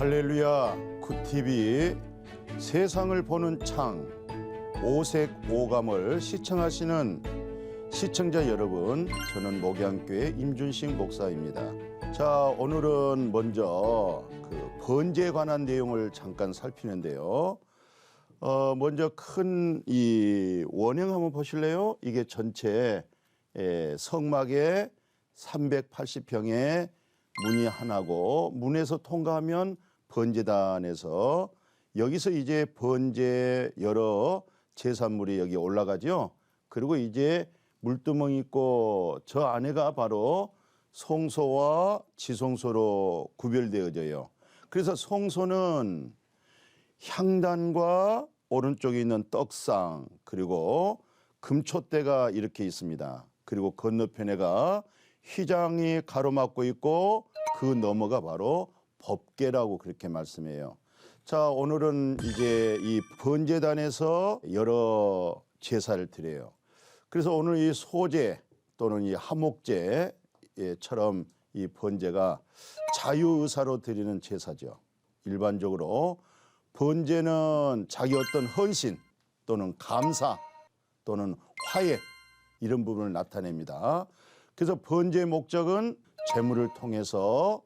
할렐루야 굿TV 세상을 보는 창 오색 오감을 시청하시는 시청자 여러분, 저는 목양교회 임준식 목사입니다. 자, 오늘은 먼저 번제에 관한 내용을 잠깐 살피는데요. 먼저 큰 이 원형 한번 보실래요? 이게 전체 성막에 380평의 문이 하나고, 문에서 통과하면 번제단에서, 여기서 이제 번제 여러 제산물이 여기 올라가죠. 그리고 이제 물두멍이 있고 저 안에가 바로 송소와 지송소로 구별되어져요. 그래서 송소는 향단과 오른쪽에 있는 떡상, 그리고 금촛대가 이렇게 있습니다. 그리고 건너편에가 휘장이 가로막고 있고 그 너머가 바로 법궤라고 그렇게 말씀해요. 자, 오늘은 이제 이 번제단에서 여러 제사를 드려요. 그래서 오늘 이 소제 또는 이 하목제처럼 이 번제가 자유의사로 드리는 제사죠. 일반적으로 번제는 자기 어떤 헌신 또는 감사 또는 화해, 이런 부분을 나타냅니다. 그래서 번제의 목적은 제물을 통해서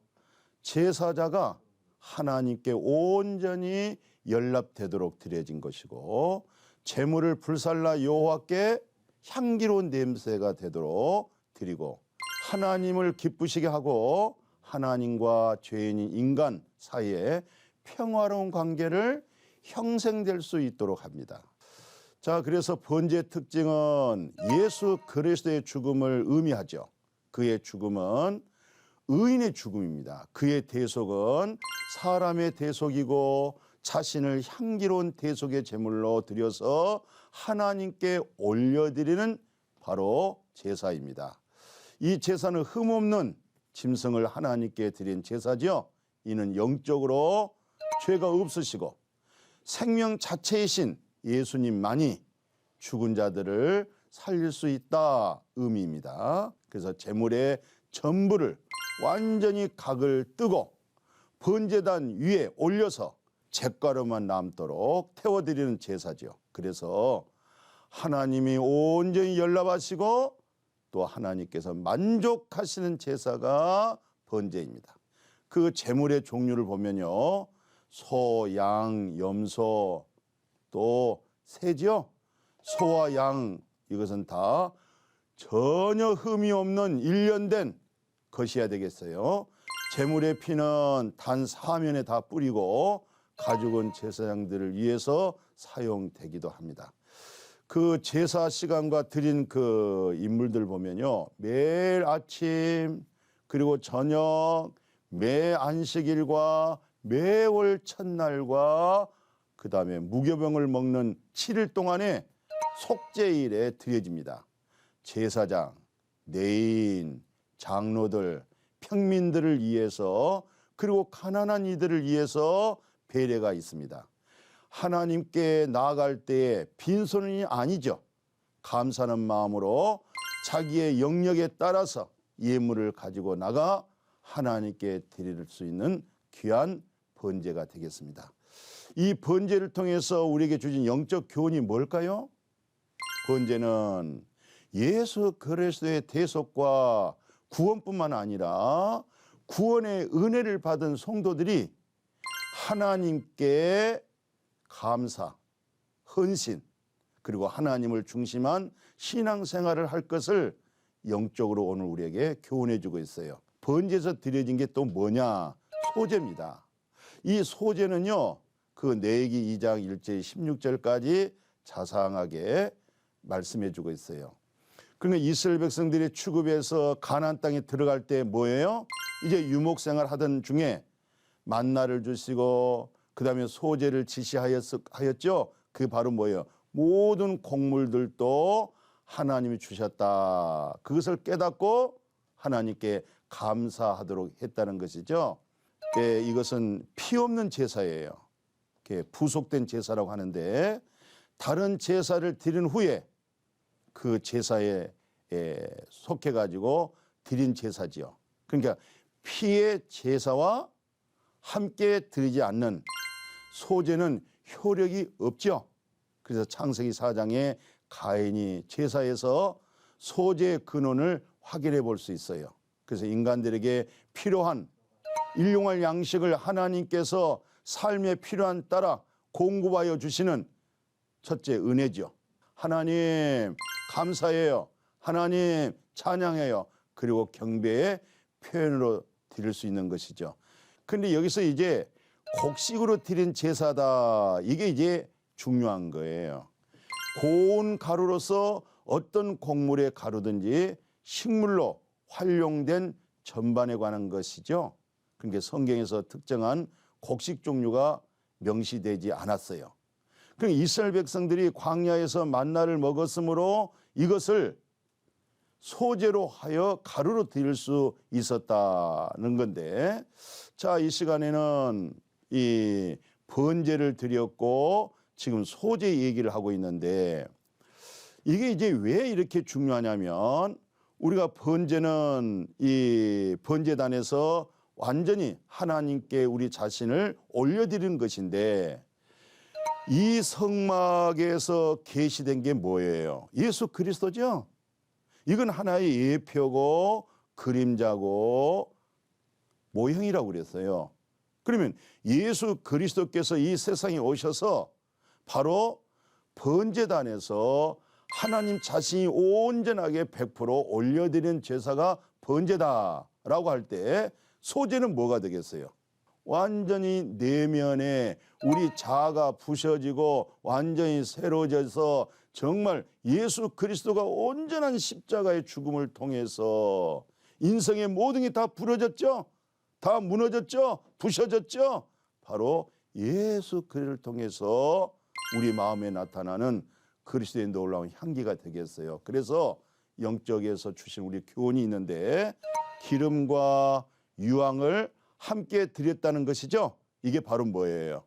제사자가 하나님께 온전히 연락되도록 드려진 것이고, 제물을 불살라 여호와께 향기로운 냄새가 되도록 드리고, 하나님을 기쁘시게 하고 하나님과 죄인인 인간 사이에 평화로운 관계를 형성될 수 있도록 합니다. 자, 그래서 번제의 특징은 예수 그리스도의 죽음을 의미하죠. 그의 죽음은 의인의 죽음입니다. 그의 대속은 사람의 대속이고, 자신을 향기로운 대속의 제물로 드려서 하나님께 올려드리는 바로 제사입니다. 이 제사는 흠없는 짐승을 하나님께 드린 제사죠. 이는 영적으로 죄가 없으시고 생명 자체이신 예수님만이 죽은 자들을 살릴 수 있다 의미입니다. 그래서 제물의 전부를 완전히 각을 뜨고 번제단 위에 올려서 잿가루만 남도록 태워드리는 제사죠. 그래서 하나님이 온전히 연락하시고 또 하나님께서 만족하시는 제사가 번제입니다. 그 제물의 종류를 보면요, 소, 양, 염소, 또 새죠. 소와 양, 이것은 다 전혀 흠이 없는 일련된 것이어야 되겠어요. 제물의 피는 단 사면에 다 뿌리고 가죽은 제사장들을 위해서 사용되기도 합니다. 그 제사 시간과 드린 그 인물들 보면요, 매일 아침 그리고 저녁, 매 안식일과 매월 첫날과 그 다음에 무교병을 먹는 7일 동안에 속죄일에 드려집니다. 제사장, 레위인, 장로들, 평민들을 위해서, 그리고 가난한 이들을 위해서 배례가 있습니다. 하나님께 나아갈 때에 빈손이 아니죠. 감사하는 마음으로 자기의 영역에 따라서 예물을 가지고 나가 하나님께 드릴 수 있는 귀한 번제가 되겠습니다. 이 번제를 통해서 우리에게 주신 영적 교훈이 뭘까요? 번제는 예수 그리스도의 대속과 구원뿐만 아니라 구원의 은혜를 받은 성도들이 하나님께 감사, 헌신, 그리고 하나님을 중심한 신앙생활을 할 것을 영적으로 오늘 우리에게 교훈해 주고 있어요. 번제에서 드려진 게 또 뭐냐? 소제입니다. 이 소제는요, 그 레위기 2장 1절 16절까지 자상하게 말씀해 주고 있어요. 그러니까 이스라엘 백성들이 출애굽해서 가나안 땅에 들어갈 때 뭐예요? 이제 유목생활 하던 중에 만나를 주시고 그 다음에 소제를 지시하였죠. 그게 바로 뭐예요? 모든 곡물들도 하나님이 주셨다. 그것을 깨닫고 하나님께 감사하도록 했다는 것이죠. 이것은 피 없는 제사예요. 부속된 제사라고 하는데, 다른 제사를 드린 후에 그 제사에 속해가지고 드린 제사지요. 그러니까 피의 제사와 함께 드리지 않는 소제는 효력이 없죠. 그래서 창세기 4장에 가인이 제사에서 소제의 근원을 확인해 볼 수 있어요. 그래서 인간들에게 필요한 일용할 양식을 하나님께서 삶의 필요한 따라 공급하여 주시는 첫째 은혜죠. 하나님 감사해요. 하나님 찬양해요. 그리고 경배의 표현으로 드릴 수 있는 것이죠. 그런데 여기서 이제 곡식으로 드린 제사다. 이게 이제 중요한 거예요. 고운 가루로서 어떤 곡물의 가루든지 식물로 활용된 전반에 관한 것이죠. 그러니까 성경에서 특정한 곡식 종류가 명시되지 않았어요. 그러니까 이스라엘 백성들이 광야에서 만나를 먹었으므로 이것을 소제로 하여 가루로 드릴 수 있었다는 건데, 자, 이 시간에는 이 번제를 드렸고 지금 소제 얘기를 하고 있는데, 이게 이제 왜 이렇게 중요하냐면, 우리가 번제는 이 번제단에서 완전히 하나님께 우리 자신을 올려드리는 것인데, 이 성막에서 계시된 게 뭐예요? 예수 그리스도죠. 이건 하나의 예표고 그림자고 모형이라고 그랬어요. 그러면 예수 그리스도께서 이 세상에 오셔서 바로 번제단에서 하나님 자신이 온전하게 100% 올려드린 제사가 번제다라고 할 때 소제는 뭐가 되겠어요? 완전히 내면에 우리 자아가 부셔지고 완전히 새로워져서 정말 예수 그리스도가 온전한 십자가의 죽음을 통해서 인생의 모든 게 다 부러졌죠? 다 무너졌죠? 부셔졌죠? 바로 예수 그리스도를 통해서 우리 마음에 나타나는 그리스도의 놀라운 향기가 되겠어요. 그래서 영적에서 주신 우리 교훈이 있는데, 기름과 유황을 함께 드렸다는 것이죠. 이게 바로 뭐예요?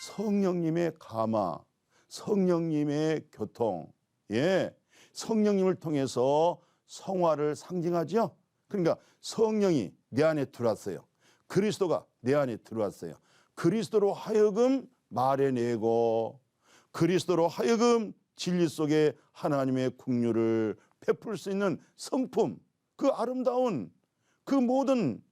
성령님의 감화, 성령님의 교통, 성령님을 통해서 성화를 상징하죠. 그러니까 성령이 내 안에 들어왔어요. 그리스도가 내 안에 들어왔어요. 그리스도로 하여금 말해내고 그리스도로 하여금 진리 속에 하나님의 긍휼을 베풀 수 있는 성품, 그 아름다운 그 모든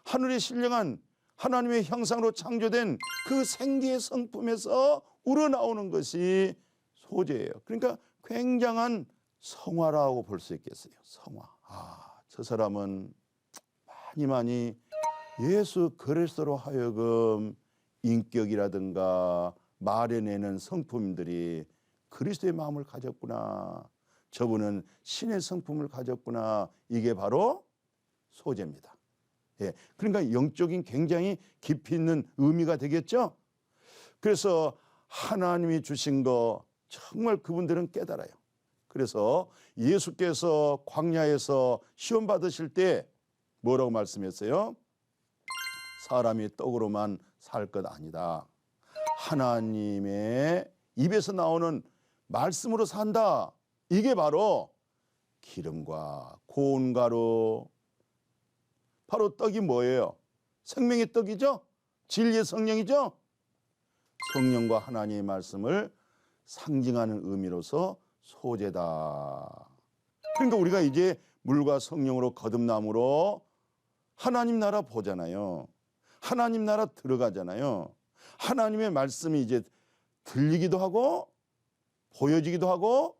하늘에 신령한 하나님의 형상으로 창조된 그 생기의 성품에서 우러나오는 것이 소제예요. 그러니까 굉장한 성화라고 볼 수 있겠어요. 성화. 저 사람은 많이 예수 그리스도로 하여금 인격이라든가 말해내는 성품들이 그리스도의 마음을 가졌구나. 저분은 신의 성품을 가졌구나. 이게 바로 소제입니다. 그러니까 영적인 굉장히 깊이 있는 의미가 되겠죠. 그래서 하나님이 주신 거 정말 그분들은 깨달아요. 그래서 예수께서 광야에서 시험 받으실 때 뭐라고 말씀했어요? 사람이 떡으로만 살 것 아니다. 하나님의 입에서 나오는 말씀으로 산다. 이게 바로 기름과 고운 가루. 바로 떡이 뭐예요? 생명의 떡이죠? 진리의 성령이죠? 성령과 하나님의 말씀을 상징하는 의미로서 소제다. 그러니까 우리가 이제 물과 성령으로 거듭남으로 하나님 나라 보잖아요. 하나님 나라 들어가잖아요. 하나님의 말씀이 이제 들리기도 하고 보여지기도 하고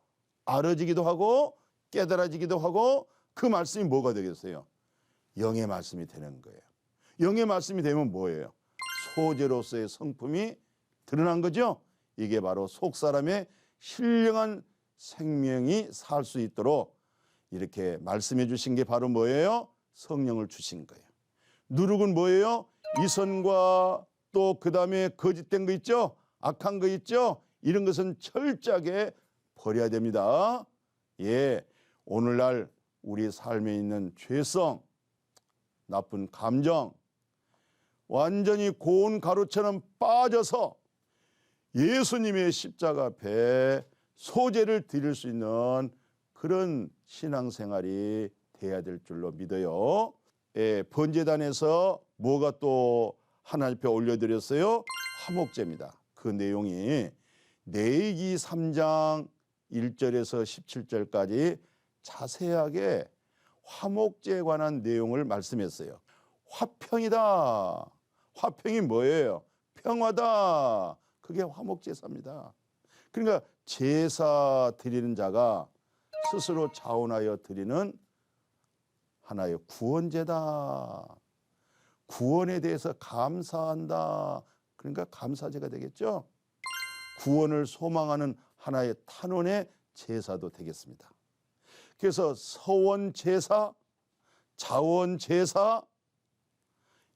알아지기도 하고 깨달아지기도 하고, 그 말씀이 뭐가 되겠어요? 영의 말씀이 되는 거예요. 영의 말씀이 되면 뭐예요? 소제로서의 성품이 드러난 거죠. 이게 바로 속사람의 신령한 생명이 살 수 있도록 이렇게 말씀해 주신 게 바로 뭐예요? 성령을 주신 거예요. 누룩은 뭐예요? 이선과 또 그 다음에 거짓된 거 있죠? 악한 거 있죠? 이런 것은 철저하게 버려야 됩니다. 오늘날 우리 삶에 있는 죄성, 나쁜 감정, 완전히 고운 가루처럼 빠져서 예수님의 십자가 앞에 소제를 드릴 수 있는 그런 신앙생활이 돼야 될 줄로 믿어요. 번제단에서 뭐가 또 하나님 앞에 올려드렸어요. 화목제입니다. 그 내용이 레위기 3장 1절에서 17절까지 자세하게 화목제에 관한 내용을 말씀했어요. 화평이다. 화평이 뭐예요? 평화다. 그게 화목제사입니다. 그러니까 제사 드리는 자가 스스로 자원하여 드리는 하나의 구원제다. 구원에 대해서 감사한다. 그러니까 감사제가 되겠죠. 구원을 소망하는 하나의 탄원의 제사도 되겠습니다. 그래서 서원제사, 자원제사,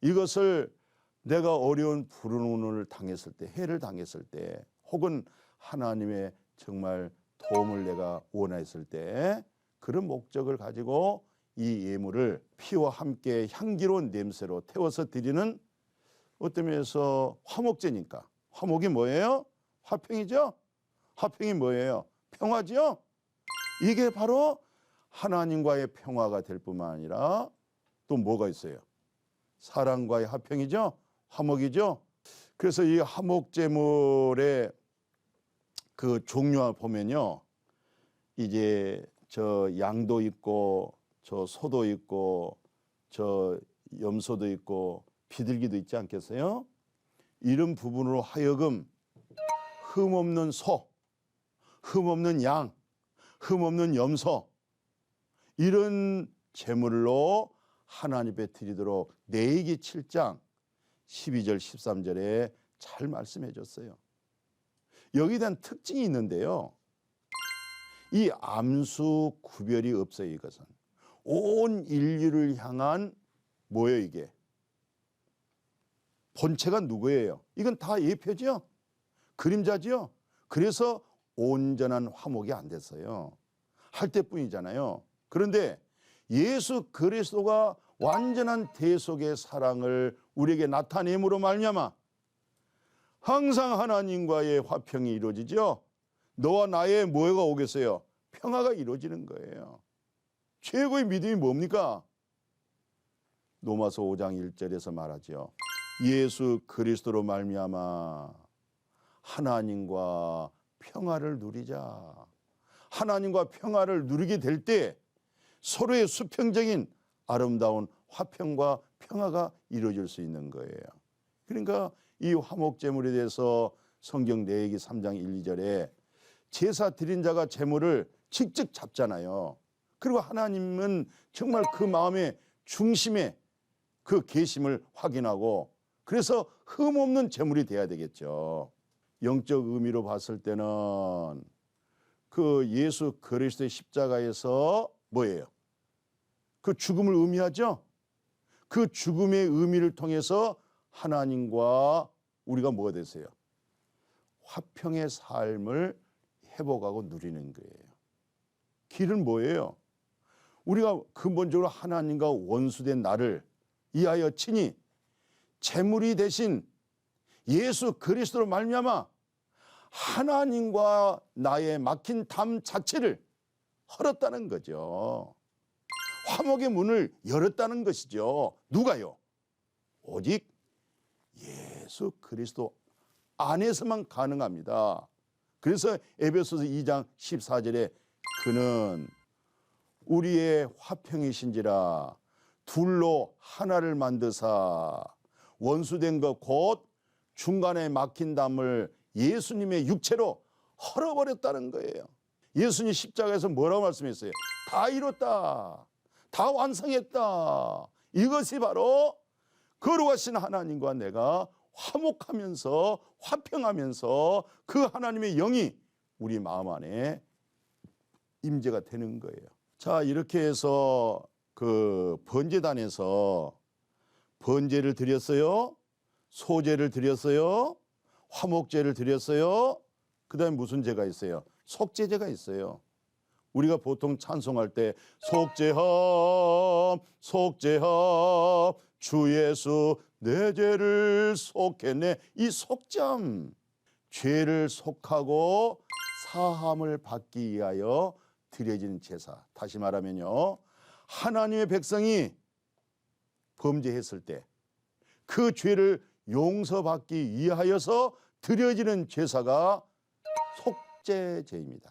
이것을 내가 어려운 불운을 당했을 때, 해를 당했을 때, 혹은 하나님의 정말 도움을 내가 원했을 때, 그런 목적을 가지고 이 예물을 피와 함께 향기로운 냄새로 태워서 드리는, 어떤 면에서 화목제니까. 화목이 뭐예요? 화평이죠? 화평이 뭐예요? 평화죠? 이게 바로 하나님과의 평화가 될 뿐만 아니라 또 뭐가 있어요? 사랑과의 화평이죠? 화목이죠? 그래서 이 화목제물의 그 종류와 보면요, 이제 저 양도 있고 저 소도 있고 저 염소도 있고 비둘기도 있지 않겠어요? 이런 부분으로 하여금 흠없는 소, 흠없는 양, 흠없는 염소, 이런 제물로 하나님 앞에 드리도록 레위기 7장 12절 13절에 잘 말씀해 줬어요. 여기에 대한 특징이 있는데요, 이 암수 구별이 없어요. 이것은 온 인류를 향한 뭐예요? 이게 본체가 누구예요? 이건 다 예표죠, 그림자죠. 그래서 온전한 화목이 안 됐어요. 할 때뿐이잖아요. 그런데 예수 그리스도가 완전한 대속의 사랑을 우리에게 나타냄으로 말미암아 항상 하나님과의 화평이 이루어지죠. 너와 나의 뭐가 오겠어요? 평화가 이루어지는 거예요. 최고의 믿음이 뭡니까? 로마서 5장 1절에서 말하죠. 예수 그리스도로 말미암아 하나님과 평화를 누리자. 하나님과 평화를 누리게 될 때 서로의 수평적인 아름다운 화평과 평화가 이루어질 수 있는 거예요. 그러니까 이 화목제물에 대해서 성경 레위기 3장 1, 2절에 제사 드린 자가 제물을 직접 잡잖아요. 그리고 하나님은 정말 그 마음의 중심에 그 계심을 확인하고, 그래서 흠없는 제물이 돼야 되겠죠. 영적 의미로 봤을 때는 그 예수 그리스도의 십자가에서 뭐예요? 그 죽음을 의미하죠. 그 죽음의 의미를 통해서 하나님과 우리가 뭐가 되세요? 화평의 삶을 회복하고 누리는 거예요. 길은 뭐예요? 우리가 근본적으로 하나님과 원수된 나를 이하여 친히 제물이 되신 예수 그리스도로 말미암아 하나님과 나의 막힌 담 자체를 헐었다는 거죠. 화목의 문을 열었다는 것이죠. 누가요? 오직 예수 그리스도 안에서만 가능합니다. 그래서 에베소서 2장 14절에 그는 우리의 화평이신지라 둘로 하나를 만드사 원수된 것 곧 중간에 막힌 담을 예수님의 육체로 헐어버렸다는 거예요. 예수님 십자가에서 뭐라고 말씀했어요? 다 이뤘다. 다 완성했다. 이것이 바로 거룩하신 하나님과 내가 화목하면서 화평하면서 그 하나님의 영이 우리 마음 안에 임재가 되는 거예요. 자, 이렇게 해서 그 번제단에서 번제를 드렸어요. 소제를 드렸어요. 화목제를 드렸어요. 그 다음에 무슨 제가 있어요? 속죄제가 있어요. 우리가 보통 찬송할 때 속죄함 속죄함 주 예수 내 죄를 속했네. 이 속죄함, 죄를 속하고 사함을 받기 위하여 드려지는 제사. 다시 말하면요, 하나님의 백성이 범죄했을 때 그 죄를 용서받기 위하여서 드려지는 제사가 속죄제입니다.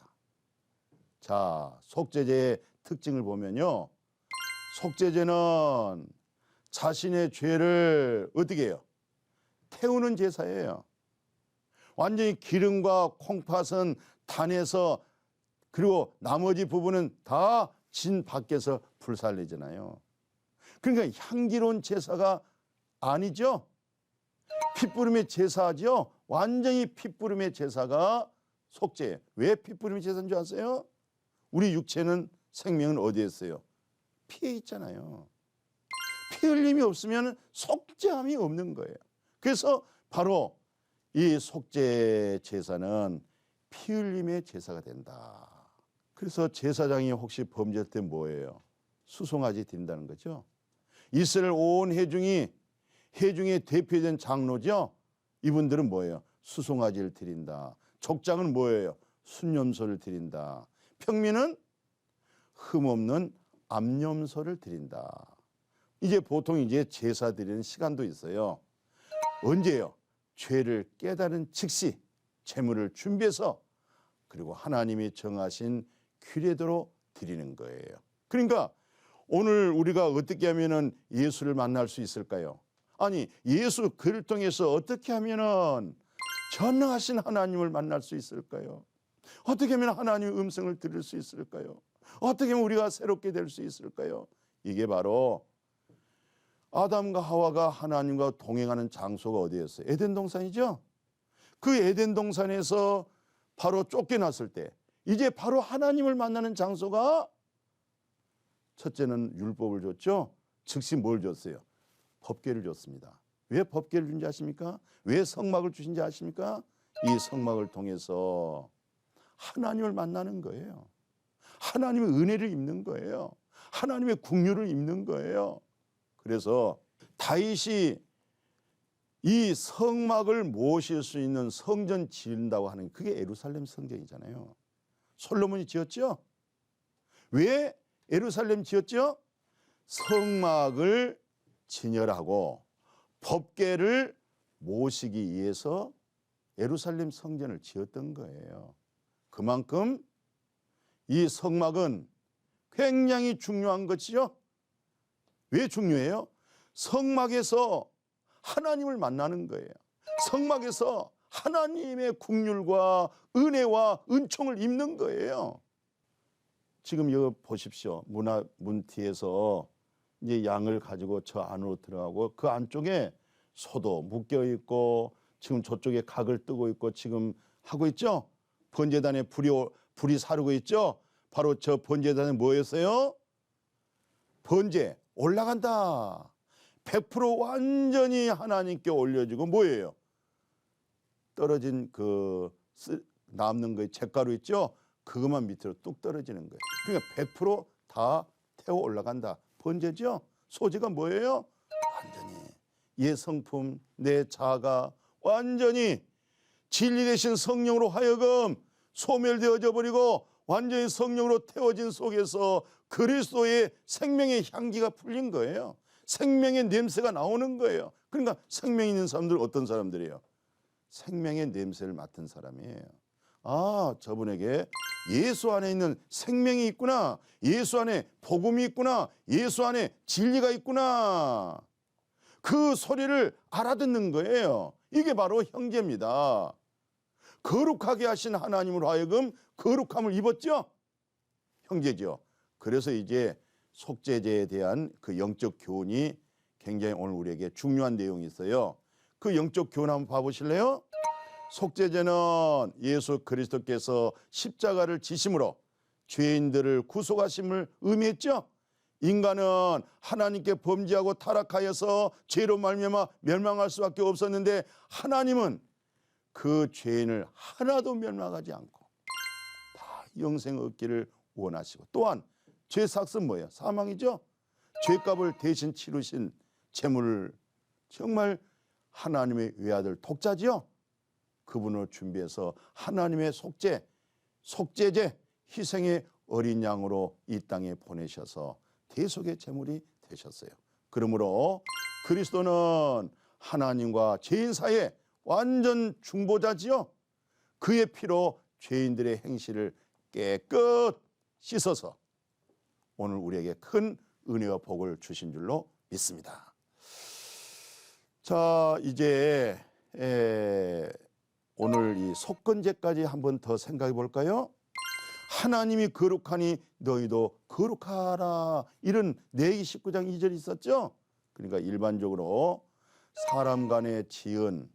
자, 속죄제의 특징을 보면요, 속죄제는 자신의 죄를 어떻게 해요? 태우는 제사예요. 완전히 기름과 콩팥은 단에서, 그리고 나머지 부분은 다 진 밖에서 불살리잖아요. 그러니까 향기로운 제사가 아니죠. 핏부림의 제사죠. 완전히 핏부림의 제사가 속죄예요. 왜 핏부림의 제사인 줄 아세요? 우리 육체는, 생명은 어디에 있어요? 피에 있잖아요. 피 흘림이 없으면 속죄함이 없는 거예요. 그래서 바로 이 속죄 제사는 피 흘림의 제사가 된다. 그래서 제사장이 혹시 범죄할 때 뭐예요? 수송아지 드린다는 거죠. 이스라엘 온 회중의 대표된 장로죠. 이분들은 뭐예요? 수송아지를 드린다. 족장은 뭐예요? 순염소를 드린다. 평민은 흠없는 암염소를 드린다. 이제 보통 이제 제사 드리는 시간도 있어요. 언제요? 죄를 깨달은 즉시 제물을 준비해서, 그리고 하나님이 정하신 규례대로 드리는 거예요. 그러니까 오늘 우리가 어떻게 하면은 예수를 만날 수 있을까요? 아니, 예수 그를 통해서 어떻게 하면은 전능하신 하나님을 만날 수 있을까요? 어떻게 하면 하나님의 음성을 들을 수 있을까요? 어떻게 하면 우리가 새롭게 될 수 있을까요? 이게 바로 아담과 하와가 하나님과 동행하는 장소가 어디였어요? 에덴 동산이죠. 그 에덴 동산에서 바로 쫓겨났을 때 이제 바로 하나님을 만나는 장소가, 첫째는 율법을 줬죠. 즉시 뭘 줬어요? 법궤를 줬습니다. 왜 법궤를 준지 아십니까? 왜 성막을 주신지 아십니까? 이 성막을 통해서 하나님을 만나는 거예요. 하나님의 은혜를 입는 거예요. 하나님의 긍휼을 입는 거예요. 그래서 다윗이 이 성막을 모실 수 있는 성전 지은다고 하는, 그게 예루살렘 성전이잖아요. 솔로몬이 지었죠. 왜 예루살렘 지었죠? 성막을 진열하고 법궤를 모시기 위해서 예루살렘 성전을 지었던 거예요. 그만큼 이 성막은 굉장히 중요한 것이죠. 왜 중요해요? 성막에서 하나님을 만나는 거예요. 성막에서 하나님의 긍휼과 은혜와 은총을 입는 거예요. 지금 여기 보십시오. 문 뒤에서 이제 양을 가지고 저 안으로 들어가고, 그 안쪽에 소도 묶여 있고, 지금 저쪽에 각을 뜨고 있고 지금 하고 있죠. 번제단에 불이 사르고 있죠. 바로 저 번제단에 뭐였어요? 번제 올라간다. 100% 완전히 하나님께 올려지고, 뭐예요? 떨어진 그 남는 거에 잿가루 있죠? 그것만 밑으로 뚝 떨어지는 거예요. 그러니까 100% 태워 올라간다. 번제죠? 소재가 뭐예요? 완전히 예 성품, 내 자아가 완전히 진리 되신 성령으로 하여금 소멸되어져 버리고 완전히 성령으로 태워진 속에서 그리스도의 생명의 향기가 풀린 거예요. 생명의 냄새가 나오는 거예요. 그러니까 생명 있는 사람들은 어떤 사람들이에요? 생명의 냄새를 맡은 사람이에요. 아, 저분에게 예수 안에 있는 생명이 있구나. 예수 안에 복음이 있구나. 예수 안에 진리가 있구나. 그 소리를 알아듣는 거예요. 이게 바로 형제입니다. 거룩하게 하신 하나님으로 하여금 거룩함을 입었죠. 형제죠. 그래서 이제 속죄제에 대한 그 영적 교훈이 굉장히 오늘 우리에게 중요한 내용이 있어요. 그 영적 교훈 한번 봐보실래요? 속죄제는 예수 그리스도께서 십자가를 지심으로 죄인들을 구속하심을 의미했죠. 인간은 하나님께 범죄하고 타락하여서 죄로 말미암아 멸망할 수밖에 없었는데, 하나님은 그 죄인을 하나도 멸망하지 않고 다 영생 얻기를 원하시고, 또한 죄 삭은 뭐예요? 사망이죠. 죄값을 대신 치르신 제물을, 정말 하나님의 외아들 독자지요. 그분을 준비해서 하나님의 속죄제, 희생의 어린 양으로 이 땅에 보내셔서 대속의 제물이 되셨어요. 그러므로 그리스도는 하나님과 죄인 사이에 완전 중보자지요. 그의 피로 죄인들의 행실을 깨끗 씻어서 오늘 우리에게 큰 은혜와 복을 주신 줄로 믿습니다. 자, 이제 오늘 이 속건제까지 한번 더 생각해 볼까요? 하나님이 거룩하니 너희도 거룩하라, 이런 레위기 19장 2절이 있었죠. 그러니까 일반적으로 사람 간에 지은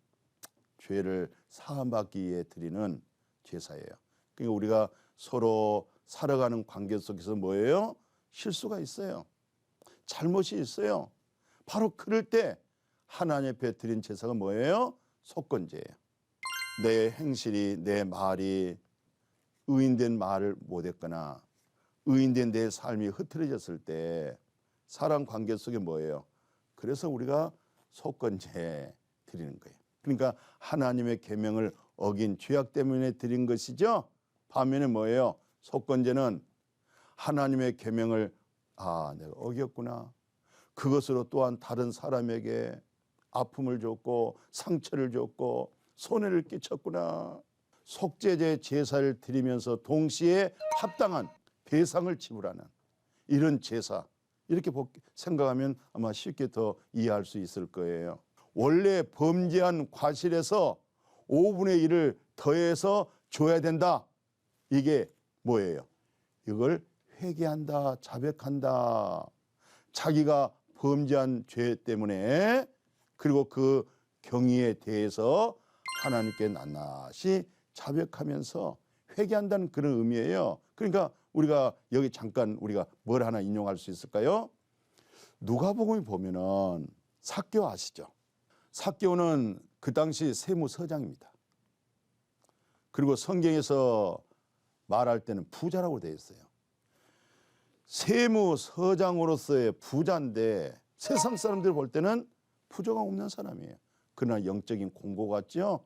죄를 사함받기 위해 드리는 제사예요. 그러니까 우리가 서로 살아가는 관계 속에서 뭐예요? 실수가 있어요. 잘못이 있어요. 바로 그럴 때 하나님 앞에 드린 제사가 뭐예요? 속건제예요. 내 행실이, 내 말이 의인된 말을 못했거나 의인된 내 삶이 흐트러졌을 때 사람 관계 속에 뭐예요? 그래서 우리가 속건제 드리는 거예요. 그러니까 하나님의 계명을 어긴 죄악 때문에 드린 것이죠. 반면에 뭐예요? 속건제는 하나님의 계명을 내가 어겼구나, 그것으로 또한 다른 사람에게 아픔을 줬고 상처를 줬고 손해를 끼쳤구나. 속죄제 제사를 드리면서 동시에 합당한 배상을 지불하는 이런 제사, 이렇게 생각하면 아마 쉽게 더 이해할 수 있을 거예요. 원래 범죄한 과실에서 5분의 1을 더해서 줘야 된다. 이게 뭐예요? 이걸 회개한다, 자백한다. 자기가 범죄한 죄 때문에, 그리고 그 경위에 대해서 하나님께 낱낱이 자백하면서 회개한다는 그런 의미예요. 그러니까 우리가 여기 잠깐 우리가 뭘 하나 인용할 수 있을까요? 누가복음에 보면은 삭개오 아시죠? 삭개오는 그 당시 세무서장입니다. 그리고 성경에서 말할 때는 부자라고 되어 있어요. 세무서장으로서의 부자인데 세상 사람들 볼 때는 부조가 없는 사람이에요. 그러나 영적인 공고 같죠?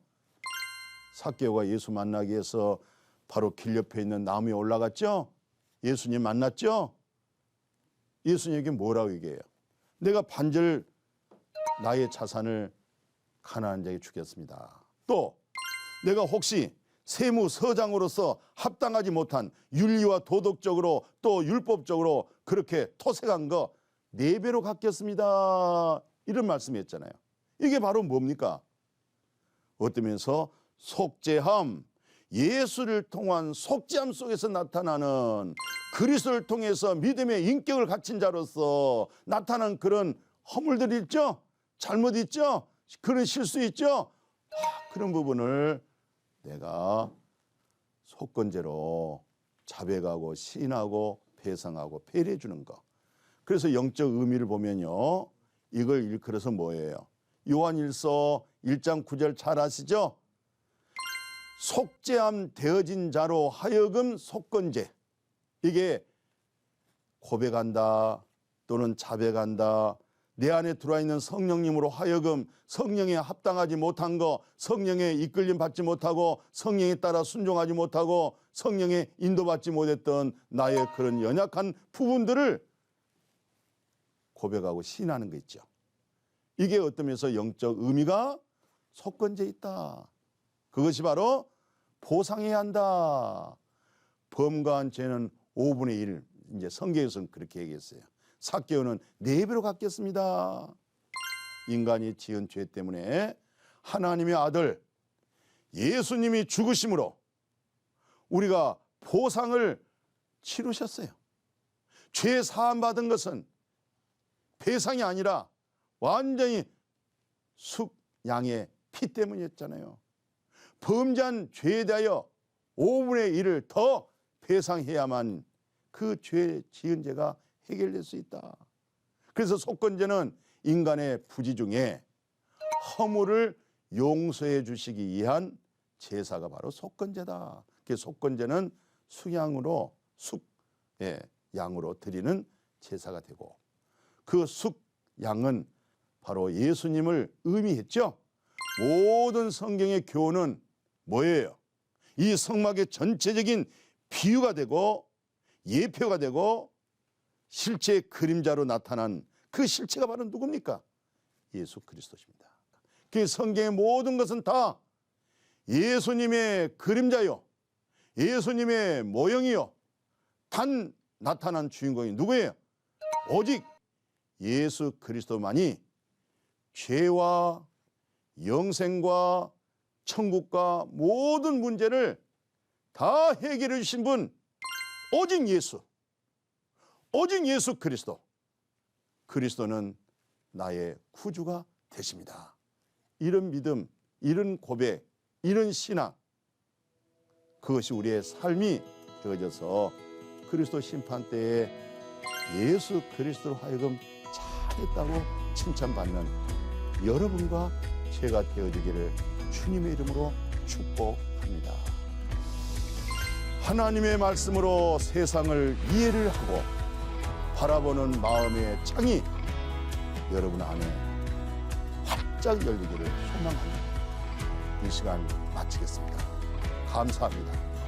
삭개오가 예수 만나기 위해서 바로 길 옆에 있는 나무에 올라갔죠? 예수님 만났죠? 예수님에게 뭐라고 얘기해요? 내가 반절 나의 자산을 가난한 자에게 주겠습니다. 또 내가 혹시 세무서장으로서 합당하지 못한 윤리와 도덕적으로 또 율법적으로 그렇게 토색한 거 4배로 갚겠습니다. 이런 말씀이었잖아요. 이게 바로 뭡니까? 어떤 면에서 속죄함, 예수를 통한 속죄함 속에서 나타나는, 그리스도를 통해서 믿음의 인격을 갖춘 자로서 나타난 그런 허물들이 있죠? 잘못 있죠? 그런 실수 있죠? 그런 부분을 내가 속건제로 자백하고 시인하고 배상하고 배려해 주는 거. 그래서 영적 의미를 보면요, 이걸 일컬어서 뭐예요? 요한일서 1장 9절 잘 아시죠? 속죄함 되어진 자로 하여금 속건제. 이게 고백한다 또는 자백한다, 내 안에 들어와 있는 성령님으로 하여금 성령에 합당하지 못한 거, 성령에 이끌림 받지 못하고 성령에 따라 순종하지 못하고 성령에 인도받지 못했던 나의 그런 연약한 부분들을 고백하고 시인하는 거 있죠. 이게 어떤 면에서 영적 의미가 속건제에 있다. 그것이 바로 보상해야 한다. 범과한 죄는 5분의 1, 이제 성경에서는 그렇게 얘기했어요. 삭개오는 4배로 갚겠습니다. 인간이 지은 죄 때문에 하나님의 아들 예수님이 죽으심으로 우리가 보상을 치르셨어요. 죄 사함 받은 것은 배상이 아니라 완전히 숙양의 피 때문이었잖아요. 범죄한 죄에 대하여 5분의 1을 더 배상해야만 그 죄 지은 죄가 해결될 수 있다. 그래서 속건제는 인간의 부지 중에 허물을 용서해 주시기 위한 제사가 바로 속건제다. 그 속건제는 수양으로 양으로 드리는 제사가 되고, 그 숙양은 바로 예수님을 의미했죠. 모든 성경의 교훈은 뭐예요? 이 성막의 전체적인 비유가 되고 예표가 되고 실제 그림자로 나타난 그 실체가 바로 누굽니까? 예수 그리스도십니다. 그 성경의 모든 것은 다 예수님의 그림자요, 예수님의 모형이요, 단 나타난 주인공이 누구예요? 오직 예수 그리스도만이 죄와 영생과 천국과 모든 문제를 다 해결해 주신 분, 오직 예수, 오직 예수 그리스도. 그리스도는 나의 구주가 되십니다. 이런 믿음, 이런 고백, 이런 신앙, 그것이 우리의 삶이 되어져서 그리스도 심판 때에 예수 그리스도로 하여금 잘했다고 칭찬받는 여러분과 제가 되어지기를 주님의 이름으로 축복합니다. 하나님의 말씀으로 세상을 이해를 하고 바라보는 마음의 창이 여러분 안에 활짝 열리기를 소망합니다. 이 시간 마치겠습니다. 감사합니다.